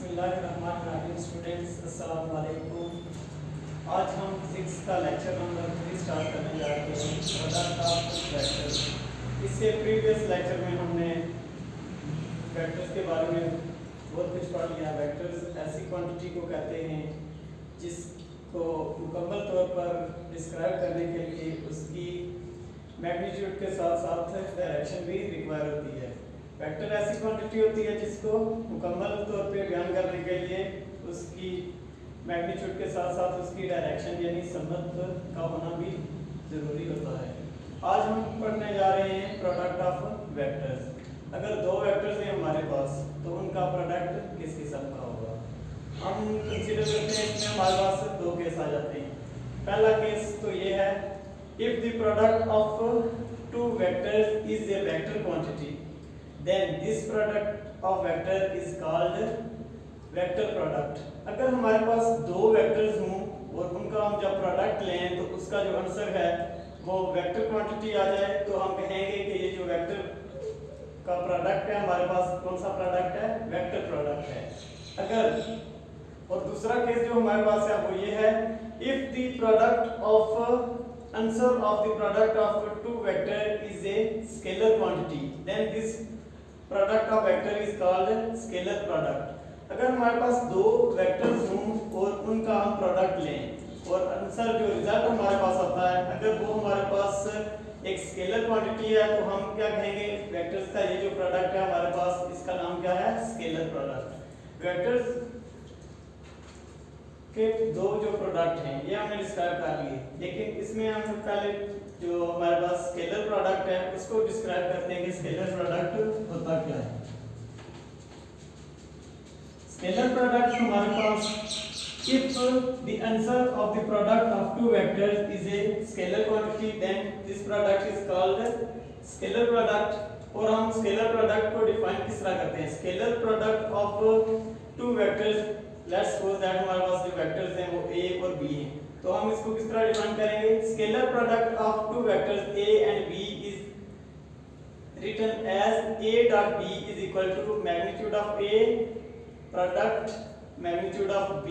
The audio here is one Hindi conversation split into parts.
बिस्मिल्लाहिर्रहमानिर्रहीम स्टूडेंट्स, अस्सलाम वालेकुम। आज हम फिजिक्स का लेक्चर नंबर 3 स्टार्ट करने जा रहे हैं, प्रोडक्ट ऑफ वेक्टर्स। इससे प्रीवियस लेक्चर में हमने वेक्टर्स के बारे में बहुत कुछ पढ़ लिया। वेक्टर्स ऐसी क्वांटिटी को कहते हैं जिसको मुकम्मल तौर पर डिस्क्राइब करने के लिए उसकी मैग्नीट्यूड के साथ साथ डायरेक्शन भी रिक्वायर होती है। वेक्टर ऐसी क्वांटिटी होती है जिसको मुकम्मल तौर पे बयान करने के लिए उसकी मैग्नीट्यूड के साथ साथ उसकी डायरेक्शन यानी समत का होना भी ज़रूरी होता है। आज हम पढ़ने जा रहे हैं प्रोडक्ट ऑफ वेक्टर्स। अगर दो वेक्टर्स हैं हमारे पास तो उनका प्रोडक्ट किस किस्म का होगा। हम कंसीडर करते हैं, इसमें हमारे पास दो केस आ जाते हैं। पहला केस तो ये है, if the product of two vectors is a vector quantity then this product of vector is called vector product। अगर हमारे पास दो वेक्टर्स हों और उनका हम जब प्रोडक्ट लें तो उसका जो आंसर है वो वेक्टर क्वांटिटी आ जाए तो हम कहेंगे कि ये जो वेक्टर का प्रोडक्ट है हमारे पास कौन सा प्रोडक्ट है, वेक्टर प्रोडक्ट है। अगर और दूसरा केस जो हमारे पास है वो ये है, if the product of answer of the product of two vector is a scalar quantity then this product of vector is called scalar product. अगर हमारे पास दो वेक्टर्स हों और उनका हम प्रोडक्ट लें और आंसर जो रिजल्ट हमारे पास आता है अगर वो हमारे पास एक स्केलर क्वांटिटी है तो हम क्या कहेंगे, वेक्टर्स का ये जो प्रोडक्ट है हमारे पास इसका नाम क्या है, स्केलर प्रोडक्ट। वेक्टर्स के दो जो प्रोडक्ट हैं ये हमने डिस्क्राइब कर लिए, लेकिन इसमें हम पहले जो हमारे पास स्केलर प्रोडक्ट है उसको डिस्क्राइब करते हैं कि स्केलर प्रोडक्ट होता क्या है। स्केलर प्रोडक्ट हमारे पास if the answer of the product of two vectors is a scalar quantity then this product is called scalar product। और हम स्केलर प्रोडक्ट को डिफाइन किस तरह करते हैं, scalar product of two vectors, let's suppose that हमारे पास जो वेक्टर्स हैं वो a और b हैं, तो हम इसको किस तरह डिफाइन करेंगे, scalar product of two vectors a and b is written as a dot b is equal to magnitude of a product magnitude of b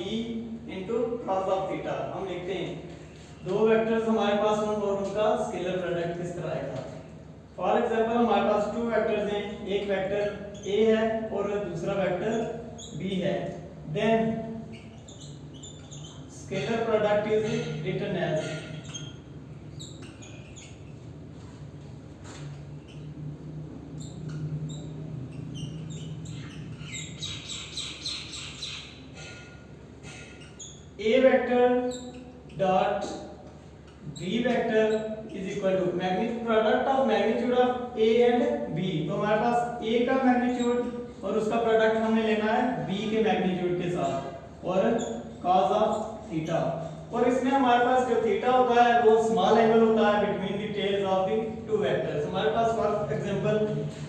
into cos of theta. हम लिखते हैं दो वेक्टर्स हमारे पास हों और उनका स्केलर प्रोडक्ट किस तरह आएगा। फॉर एग्जांपल हमारे पास टू वेक्टर्स हैं, एक वेक्टर a है और दूसरा वेक्टर b है, then scalar product is written as a vector dot b vector is equal to magnitude product of magnitude of a and b। तो हमारे पास a का मैग्नीट्यूड और उसका प्रोडक्ट हमने लेना है b के मैग्नीट्यूड के साथ और cos ऑफ थीटा। और इसमें हमारे पास जो थीटा होता है वो स्मॉल एंगल होता है between the tails of the two vectors. हमारे पास फॉर एग्जांपल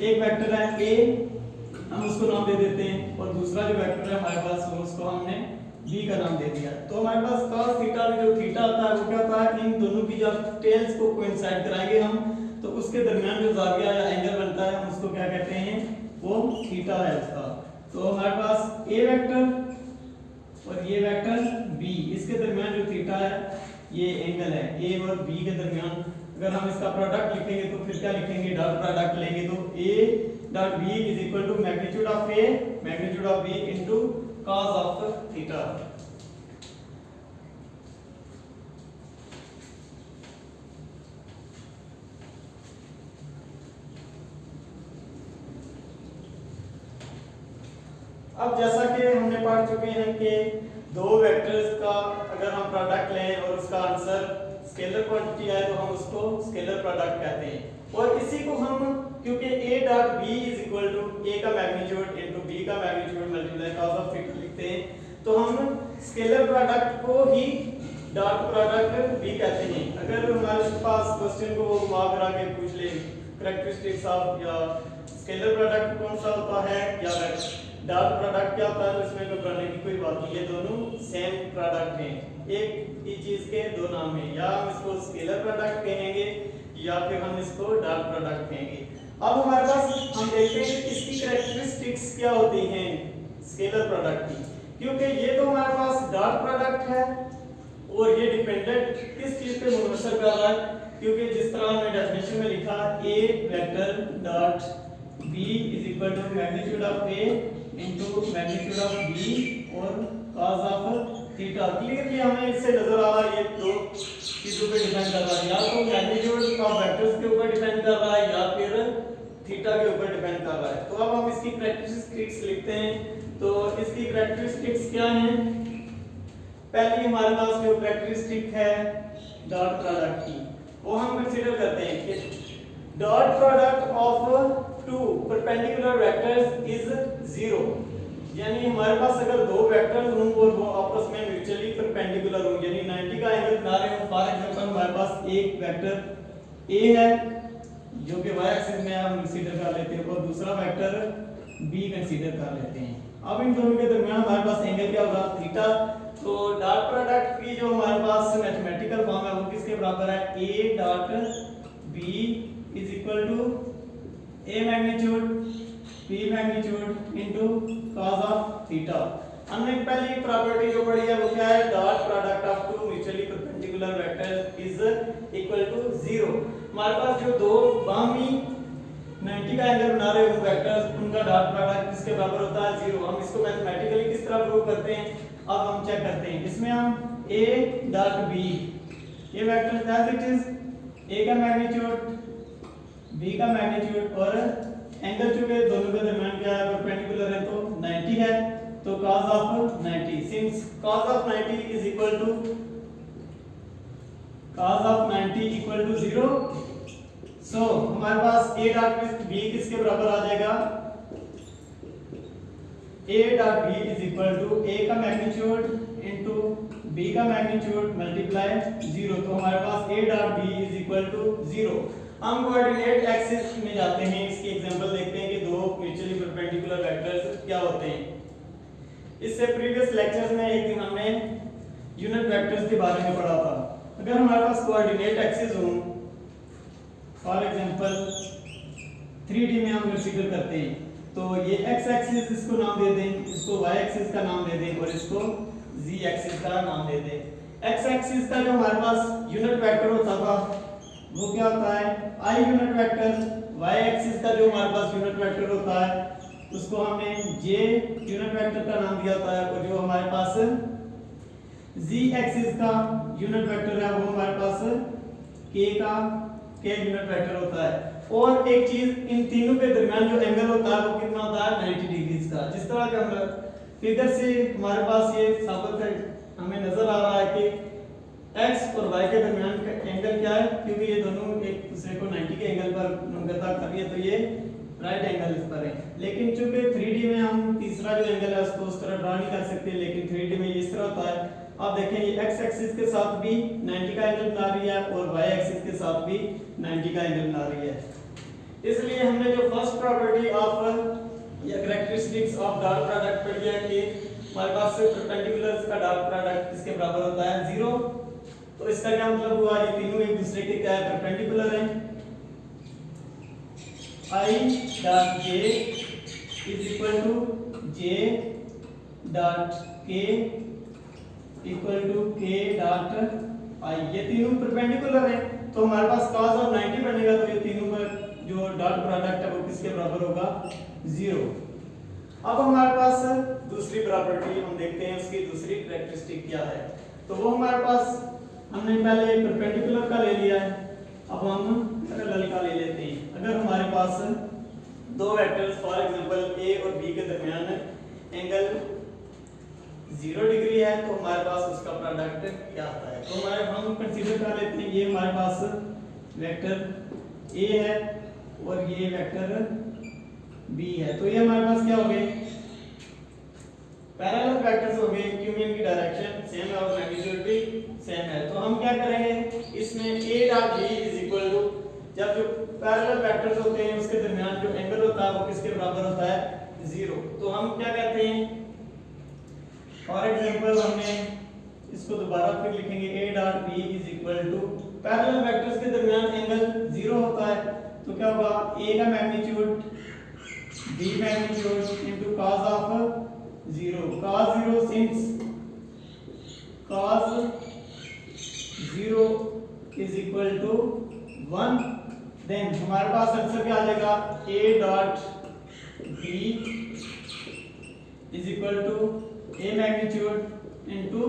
एक वेक्टर है a, हम उसको नाम दे देते हैं और दूसरा जो वेक्टर है हमारे पास उसको हमने b का नाम दे दिया। तो हमारे पास cos थीटा में जो थीटा होता है वो क्या होता है, इन दोनों की जब टेल्स को कोइंसाइड कराएंगे हम तो उसके दरमियान जो जाविया या एंगल बनता है हम उसको क्या कहते हैं, वो थीटा है उसका। तो हमारे पास a वेक्टर और ये वेक्टर b, इसके दरमियान जो थीटा है ये एंगल है a और b के दरमियान। अगर हम इसका प्रोडक्ट लिखेंगे तो फिर क्या लिखेंगे, डॉट प्रोडक्ट लेंगे तो a dot b is equal to magnitude of a magnitude of b into cos of theta. अब जैसा कि हमने पढ़ चुके हैं कि दो वेक्टर्स का अगर हम प्रोडक्ट लें और उसका आंसर स्केलर क्वांटिटी आए तो हम उसको स्केलर प्रोडक्ट कहते हैं। और इसी को हम क्योंकि a dot b is equal to a का मैग्नीट्यूड इनटू b का magnitude multiply cos of theta लिखते हैं तो हम स्केलर प्रोडक्ट को ही डॉट प्रोडक्ट भी कहते हैं। अगर हमारे पास क्वेश्चन को घुमा फिरा के पूछ ले कैरेक्टरिस्टिक्स ऑफ या स्केलर प्रोडक्ट कौन सा होता है या डॉट प्रोडक्ट क्या होता है, तो इसमें घबराने की कोई बात नहीं, ये दोनों सेम प्रोडक्ट हैं, एक ही चीज के दो नाम हैं, या हम इसको स्केलर प्रोडक्ट कहेंगे या फिर हम इसको डॉट प्रोडक्ट कहेंगे। अब हमारे पास हम देखते हैं कि इसकी कैरेक्टरिस्टिक्स क्या होती हैं स्केलर प्रोडक्ट की, क्योंकि ये तो हमारे पास डॉट प्रोडक्ट है और ये डिपेंडेंट किस चीज पे मुनहसर कर रहा है, क्योंकि जिस तरह हमने डेफिनेशन में लिखा a vector dot b is equal to magnitude of a into magnitude of b और cos ऑफ थीटा। क्लियरली हमें इससे नजर आ रहा है ये दो चीजों पे डिपेंड कर रहा है, या तो मैग्नीट्यूड ऑफ वेक्टर्स के ऊपर डिपेंड कर रहा है या फिर थीटा के ऊपर डिपेंड कर रहा है। तो अब हम इसकी कैरेक्टरिस्टिक्स लिखते हैं। तो इसकी कैरेक्टरिस्टिक्स क्या हैं? पहली हमारे पास जो कैरेक्टरिस्टिक है डॉट प्रोडक्ट की, वो हम कंसीडर करते हैं कि dot product of two perpendicular vectors is 0। यानी हमारे पास अगर दो वेक्टर्स हों और वो आपस में म्यूचुअली परपेंडिकुलर हों, यानी 90 का एंगल बना रहे हो, फॉर एग्जांपल हमारे पास एक वेक्टर a है जो कि y एक्सिस में हम कंसीडर कर लेते हैं और दूसरा वेक्टर b कंसीडर कर लेते हैं। अब इन दोनों के दरमियान हमारे पास एंगल क्या होगा? थीटा। तो डॉट प्रोडक्ट की जो हमारे पास मैथमेटिकल फॉर्म है वो किसके बराबर है? a dot b is equal to a magnitude b magnitude into cos of theta. हमने पहली प्रॉपर्टी जो पढ़ी है वो क्या है? Dot product of two mutually perpendicular vectors is equal to 0। हमारे पास जो दो बाहमी 90 का एंगल बना रहे हो वेक्टर्स, उनका डॉट प्रोडक्ट किसके बराबर होता है? 0। हम इसको मैथमेटिकली किस तरह प्रूव करते हैं? अब हम चेक करते हैं। इसमें हम a डॉट b, ये vector as it is a का मैग्नीट्यूड b का मैग्नीट्यूड और एंगल चूंकि दोनों के दरमियान क्या है? परपेंडिकुलर है तो 90 है, तो cos of 90, since cos of 90 is equal to cos of 90 equal to 0, so हमारे पास a डॉट b किसके बराबर आ जाएगा? a dot b is equal to a का मैग्नीट्यूड इनटू b का मैग्नीट्यूड मल्टीप्लाई 0। तो हमारे पास a dot b is equal to 0। हम कोऑर्डिनेट एक्सिस में जाते हैं, इसकी एग्जांपल देखते हैं कि दो म्यूचुअली परपेंडिकुलर वेक्टर्स क्या होते हैं। इससे प्रीवियस लेक्चर्स में एक दिन हमने यूनिट वेक्टर्स के बारे में पढ़ा था। अगर हमारे पास कोऑर्डिनेट एक्सिस हो, फॉर एग्जांपल 3D में हम कंसीडर करते हैं, तो ये x एक्सिस इसको नाम दे दें, इसको y एक्सिस का नाम दे दें और इसको z एक्सिस का नाम दे दें। x एक्सिस का जो हमारे पास यूनिट वेक्टर होता था वो क्या होता है? I unit vector. y axis का जो हमारे पास यूनिट वेक्टर होता है उसको हमने j यूनिट वेक्टर का नाम दिया होता है, और जो हमारे पास z एक्सिस का यूनिट वेक्टर है वो हमारे पास k यूनिट वेक्टर होता है। और एक चीज, इन तीनों के दरमियान जो एंगल होता है वो कितना होता है? 90 डिग्रीज का। जिस तरह के हम फिगर से हमारे पास ये साबित है, हमें नजर आ रहा है कि x और y के दरमियान का एंगल क्या है, क्योंकि ये दोनों एक दूसरे को 90 के एंगल पर नुमाइंदगी कर रही है, तो ये राइट एंगल पर है। लेकिन चूंकि 3D में हम तीसरा जो एंगल है उसको उस तरह ड्रा नहीं कर सकते, लेकिन 3D में इस तरह होता है। आप देखें ये x एक्सिस के साथ भी 90 का एंगल बना रही है और y एक्सिस के साथ भी 90 का एंगल बना रही है। इसलिए हमने जो फर्स्ट प्रॉपर्टी ऑफ या कैरेक्टरिस्टिक्स ऑफ डॉट प्रोडक्ट पढ़ी है कि हमारे पास परपेंडिकुलर्स का डॉट प्रोडक्ट किसके बराबर होता है? 0। तो इसका क्या मतलब हुआ? ये तीनों एक दूसरे के क्या है? परपेंडिकुलर हैं। I dot j is equal to j dot k equal to k dot I, ये तीनों परपेंडिकुलर हैं। तो हमारे पास cos ऑफ 90 बनेगा, तो ये तीनों का जो डॉट प्रोडक्ट है वो किसके बराबर होगा? 0। अब हमारे पास दूसरी प्रॉपर्टी हम देखते हैं, उसकी दूसरी कैरेक्टरिस्टिक क्या है। तो वो हमारे पास हमने पहले परपेंडिकुलर का ले लिया है, अब हम पैरेलल का ले लेते हैं। अगर हमारे पास दो वेक्टर्स फॉर एग्जांपल a और b के दरमियान एंगल 0 डिग्री है, तो हमारे पास उसका प्रोडक्ट क्या आता है? तो हमारे हम कंसीडर कर लेते हैं ये हमारे पास वेक्टर a है और ये वेक्टर b है। तो ये हमारे पास क्या हो गए? पैरेलल वेक्टर्स हो गए, क्योंकि इनकी डायरेक्शन सेम है और मैग्नीट्यूड भी सेम है। तो हम क्या करेंगे, इसमें a dot b is equal to, जब जो पैरेलल वेक्टर्स होते हैं उसके दरमियान जो एंगल होता है वो किसके बराबर होता है? 0। तो हम क्या कहते हैं, फॉर एग्जांपल हमने इसको दोबारा फिर लिखेंगे a dot b is equal to, parallel vectors के दरमियान एंगल 0 होता है, तो क्या होगा? a का magnitude b magnitude into cos of 0 cos 0 since cos 0 is equal to 1, then हमारे पास आंसर क्या आ जाएगा a dot b is equal to a magnitude into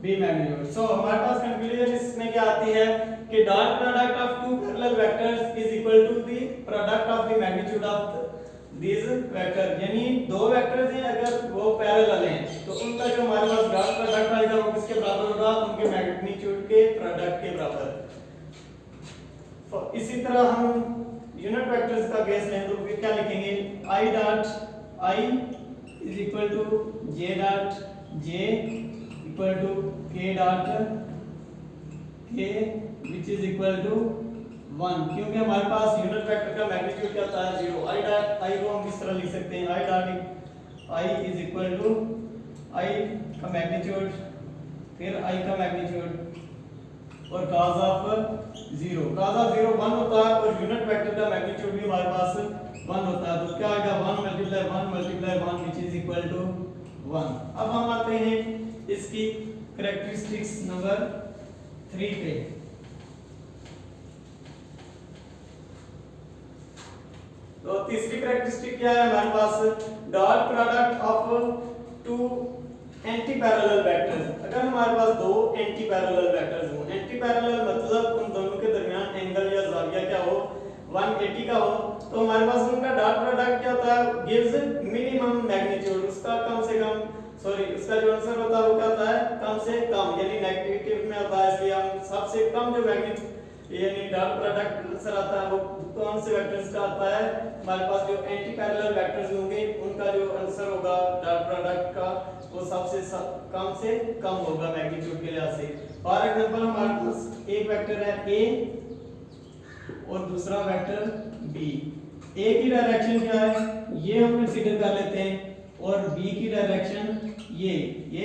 b magnitude. So हमारे पास कंक्लूजन इसमें क्या आती है कि dot product of two parallel vectors is equal to the product of the magnitude of this vector, यानी दो वेक्टर्स हैं अगर वो पैरेलल हैं तो उनका जो हमारे पास डॉट प्रोडक्ट आएगा वो किसके बराबर होगा, उनके मैग्नीट्यूड के प्रोडक्ट के बराबर। इसी तरह हम यूनिट वेक्टर्स का केस लें तो फिर क्या लिखेंगे i dot i is equal to j dot j equal to k dot k which is equal to 1, क्योंकि हमारे पास यूनिट वेक्टर का मैग्नीट्यूड क्या होता है 0। i डॉट i को हम किस तरह लिख सकते हैं i dot i is equal to i का मैग्नीट्यूड फिर i का मैग्नीट्यूड और cos ऑफ 0 1 होता है और यूनिट वेक्टर का मैग्नीट्यूड भी हमारे पास 1 होता है, तो क्या आएगा 1 multiply 1 which is equal to 1। अब हम आते हैं इसकी कैरेक्टरिस्टिक्स नंबर 3 पे। तो तीसरी कैरेक्टरिस्टिक क्या है हमारे पास dot product of two anti parallel vectors. अगर हमारे पास दो एंटी पैरेलल वेक्टर्स हो, एंटी पैरेलल मतलब उन दोनों के दरमियान एंगल या जाविया क्या हो 180 का हो, तो हमारे पास उनका डॉट प्रोडक्ट क्या होता है गिव्स मिनिमम मैग्नीट्यूड, उसका कम से कम उसका जो आंसर होता है वो क्या होता है कम से कम, यानी नेगेटिव में होता है, इसलिए हम सबसे कम जो मैग्नीट्यूड यानी डॉट प्रोडक्ट आंसर आता है वो कौन से वेक्टर्स का आता है, हमारे पास जो एंटी पैरेलल वेक्टर्स होंगे उनका जो आंसर होगा डॉट प्रोडक्ट का वो सबसे कम से कम होगा मैग्नीट्यूड के लिहाज से। फॉर एग्जांपल हमारे पास एक वेक्टर है a और दूसरा वेक्टर b। a की डायरेक्शन क्या है ये हम कंसीडर कर लेते हैं और b की डायरेक्शन ये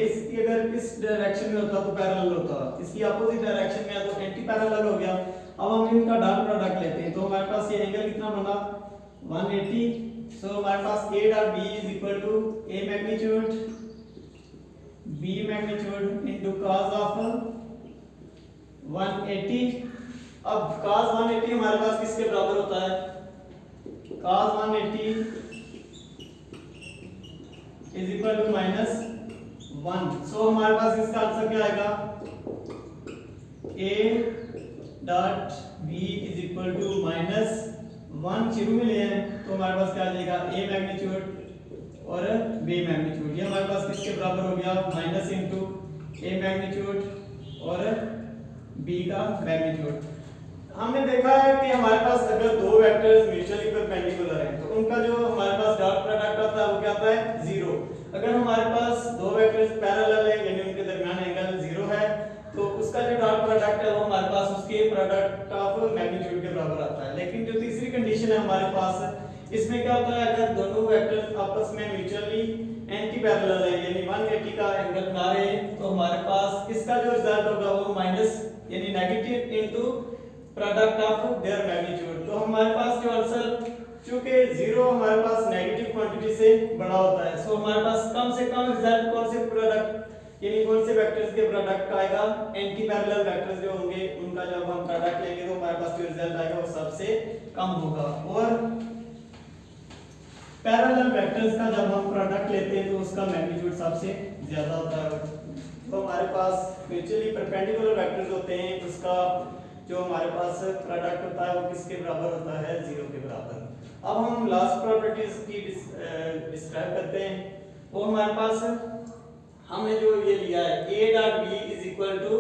इसकी अगर इस डायरेक्शन में होता तो पैरेलल होता, इसकी अपोजिट डायरेक्शन में है तो एंटी पैरेलल हो गया। अब हम इनका डॉट प्रोडक्ट लेते हैं तो हमारे पास ये एंगल कितना बना 180। सो हमारे पास a dot b is equal to a magnitude b magnitude into cos of 180। अब cos 180 हमारे पास किसके बराबर होता है cos 180 is equal to -1। So हमारे पास इसका आंसर क्या आएगा a dot b is equal to -1 शुरू में लिए हैं तो हमारे पास क्या आ जाएगा a मैग्नीट्यूड और b मैग्नीट्यूड, ये हमारे पास किसके बराबर हो गया माइनस इनटू a मैग्नीट्यूड और b का मैग्नीट्यूड। हमने देखा है कि हमारे पास अगर दो वेक्टर्स म्यूचुअली परपेंडिकुलर हैं तो उनका जो हमारे पास डॉट प्रोडक्ट होता है वो क्या आता है 0। अगर हमारे पास दो वेक्टर्स पैरेलल है यानी उनके दरमियान एंगल 0 है तो उसका जो डॉट प्रोडक्ट है वो हमारे पास उसके प्रोडक्ट ऑफ मैग्नीट्यूड के बराबर आता है। लेकिन जो तीसरी कंडीशन है हमारे पास इसमें क्या होता है अगर दोनों वेक्टर्स आपस में म्यूचुअली एंटी पैरेलल है यानी 180 का एंगल बना रहे हैं तो हमारे पास इसका जो रिजल्ट होगा वो माइनस यानी negative into product of their magnitude. तो हमारे पास जो आंसर चूंकि 0 हमारे पास नेगेटिव क्वांटिटी से बड़ा होता है सो हमारे पास कम से कम रिजल्ट कौन से प्रोडक्ट यानी कौन से वेक्टर्स के प्रोडक्ट का आएगा एंटी पैरेलल वेक्टर्स जो होंगे उनका जब हम प्रोडक्ट लेंगे तो हमारे पास जो रिजल्ट आएगा वो सबसे कम होगा। और पैरेलल वेक्टर्स का जब हम प्रोडक्ट लेते हैं तो उसका मैग्नीट्यूड सबसे ज्यादा होता है। तो हमारे पास म्यूचुअली परपेंडिकुलर वेक्टर्स होते हैं उसका जो हमारे पास प्रोडक्ट होता है वो किसके बराबर होता है 0 के बराबर। अब हम लास्ट प्रॉपर्टीज की डिस्क्राइब करते हैं। वो हमारे पास हमने जो ये लिया है a dot b is equal to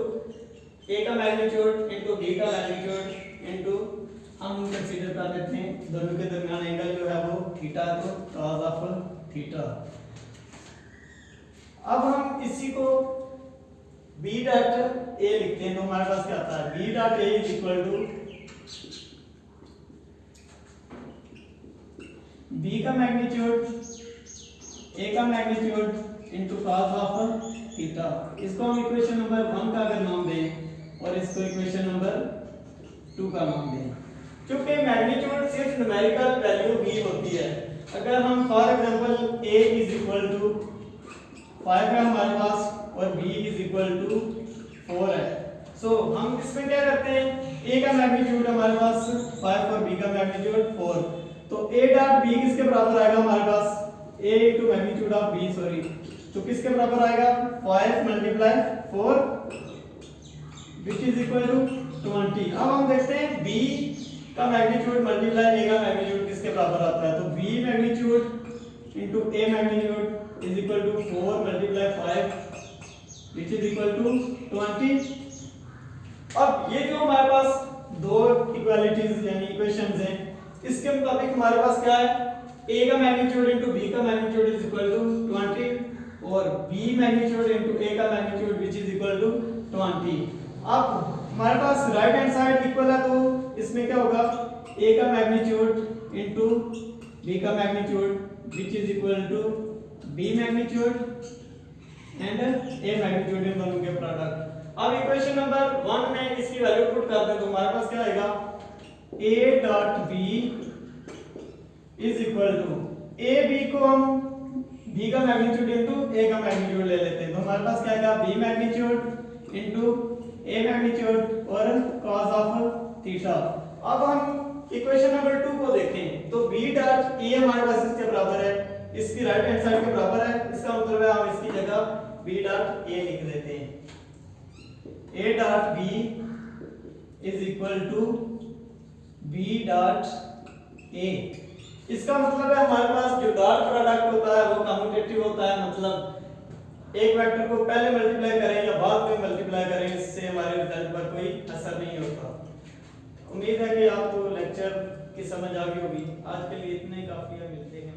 a का मैग्नीट्यूड इनटू b का मैग्नीट्यूड इनटू हम कंसीडर कर लेते हैं दोनों के दरमियान एंगल जो है वो थीटा है तो cos ऑफ थीटा। अब हम इसी को b डॉट a लिखते हैं तो हमारे पास क्या आता है b dot a is equal to b का मैग्नीट्यूड a का magnitude into cos of theta. इसको हम इक्वेशन नंबर 1 का अगर नाम दें और इसको इक्वेशन नंबर 2 का नाम दें। क्योंकि मैग्नीट्यूड सिर्फ न्यूमेरिकल वैल्यू ही होती है। अगर हम for example a is equal to 5 है हमारे पास और b इज इक्वल टू 4 है। सो हम इसमें क्या करते हैं, a का मैग्नीट्यूड हमारे पास 5 और b का मैग्नीट्यूड 4, तो a डॉट b किसके बराबर आएगा हमारे पास, a into magnitude of b, sorry, तो किसके बराबर आएगा 5 multiply 4 which is equal to 20। अब हम देखते हैं b का मैग्नीट्यूड मल्टीप्लाई a का मैग्नीट्यूड किसके बराबर आता है, तो b magnitude into a magnitude is equal to 4 multiply 5 which is equal to 20। अब ये जो हमारे पास दो इक्वालिटीज यानी इक्वेशंस हैं, इसके मुताबिक हमारे पास क्या है, a का मैग्नीट्यूड इनटू b का मैग्नीट्यूड इज इक्वल टू 20 और b मैग्नीट्यूड इनटू a का magnitude which is equal to 20। अब हमारे पास राइट हैंड साइड इक्वल है, तो इसमें क्या होगा, a का मैग्नीट्यूड इनटू b का magnitude which is equal to b magnitude and a magnitude, इन दोनों के प्रोडक्ट। अब इक्वेशन नंबर 1 में इसकी वैल्यू पुट कर दें तो हमारे पास क्या आएगा, a dot b is equal to, a b को हम b का मैग्नीट्यूड इनटू a का मैग्नीट्यूड ले लेते हैं, तो हमारे पास क्या आएगा b magnitude into a magnitude और cos ऑफ थीटा। अब हम इक्वेशन नंबर 2 को देखें, तो b डॉट a हमारे पास इसके बराबर है, इसकी राइट हैंड साइड के बराबर है, इसका मतलब है हम इसकी जगह b डॉट a लिख देते हैं, a dot b is equal to b dot a। इसका मतलब है हमारे पास जो डॉट प्रोडक्ट होता है वो कम्यूटेटिव होता है, मतलब एक वेक्टर को पहले मल्टीप्लाई करें या बाद में मल्टीप्लाई करें, इससे हमारे रिजल्ट पर कोई असर नहीं होता। उम्मीद है कि आपको लेक्चर की समझ आ गई होगी। आज के लिए इतना ही काफी है, मिलते हैं।